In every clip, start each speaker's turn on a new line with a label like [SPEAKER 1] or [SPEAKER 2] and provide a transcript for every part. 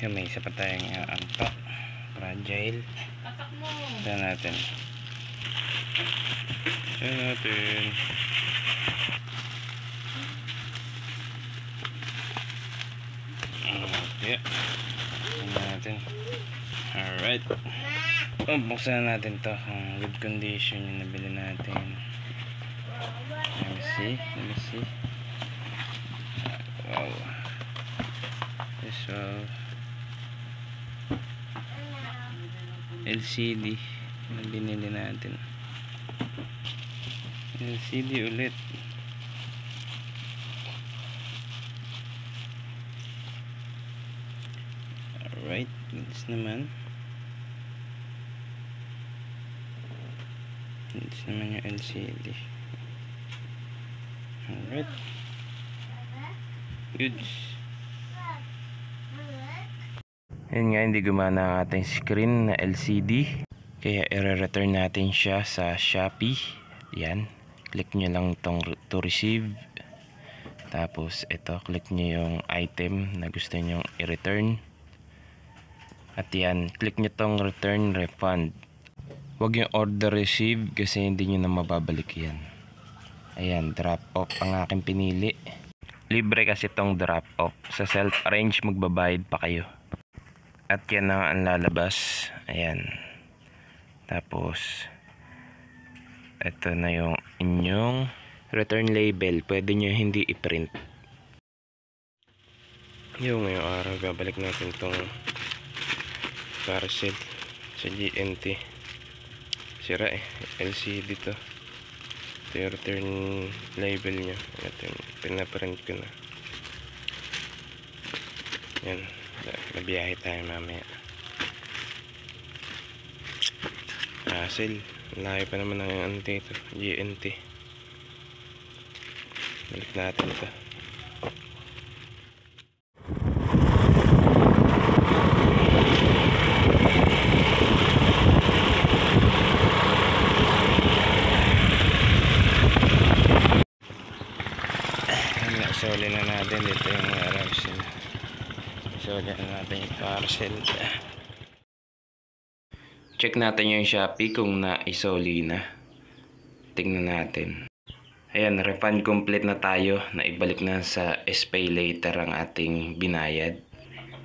[SPEAKER 1] Yung may isa pa tayong anto. Fragile. Ito natin. Okay. Ito natin. Alright. Buksan natin to kung good condition yung nabili natin. Let me see. Wow. This LCD na binili natin. LCD ulit. Alright, this naman. This naman yung LCD. Alright. Good. Ayun nga, hindi gumana ang ating screen na LCD. Kaya i-return natin siya sa Shopee. Yan. Click nyo lang itong to receive. Tapos ito, click nyo yung item na gusto nyo i-return. At yan, click nyo tong return refund. Huwag yung order receive kasi hindi nyo na mababalik yan. Ayan, drop off ang aking pinili. Libre kasi tong drop off. Sa self-arrange magbabayad pa kayo. At yan na ang lalabas. Ayan. Tapos ito na yung inyong return label. Pwede nyo hindi i-print. Yung ngayong araw babalik natin tong parcel sa GNT. Sira LCD to. Ito yung return label nya. Ito yung pinaprint ko na. Yan. Nabiyahe tayo mamaya. Hassle. Layo pa naman ang ano dito. GNT. Balik natin ito. Isoli na natin dito yung parcel. Isoli na natin yung parcel. Check natin yung Shopee kung na-isoli na. Tingnan natin. Ayan, refund complete na tayo. Naibalik na sa SPay later ang ating binayad.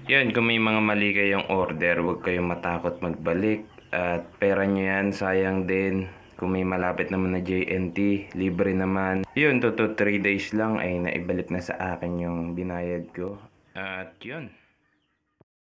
[SPEAKER 1] Yan, kung may mga mali kayong order, huwag kayong matakot magbalik. At pera nyo yan, sayang din. Kung may malapit naman na JNT, libre naman. Yun, 2 to 3 days lang ay naibalik na sa akin yung binayad ko. At yun.